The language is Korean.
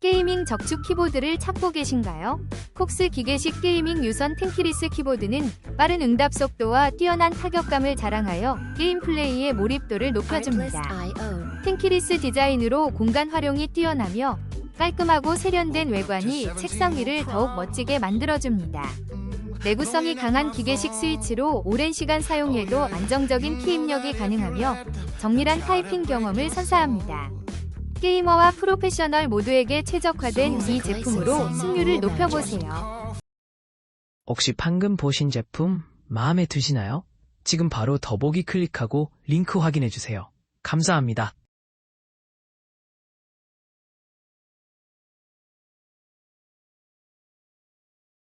게이밍 적축 키보드를 찾고 계신가요? 콕스 기계식 게이밍 유선 텐키리스 키보드는 빠른 응답 속도와 뛰어난 타격감을 자랑하여 게임 플레이의 몰입도를 높여줍니다. 텐키리스 디자인으로 공간 활용이 뛰어나며 깔끔하고 세련된 외관이 책상 위를 더욱 멋지게 만들어줍니다. 내구성이 강한 기계식 스위치로 오랜 시간 사용해도 안정적인 키 입력이 가능하며 정밀한 타이핑 경험을 선사합니다. 게이머와 프로페셔널 모두에게 최적화된 이 제품으로 승률을 높여보세요. 혹시 방금 보신 제품 마음에 드시나요? 지금 바로 더보기 클릭하고 링크 확인해주세요. 감사합니다.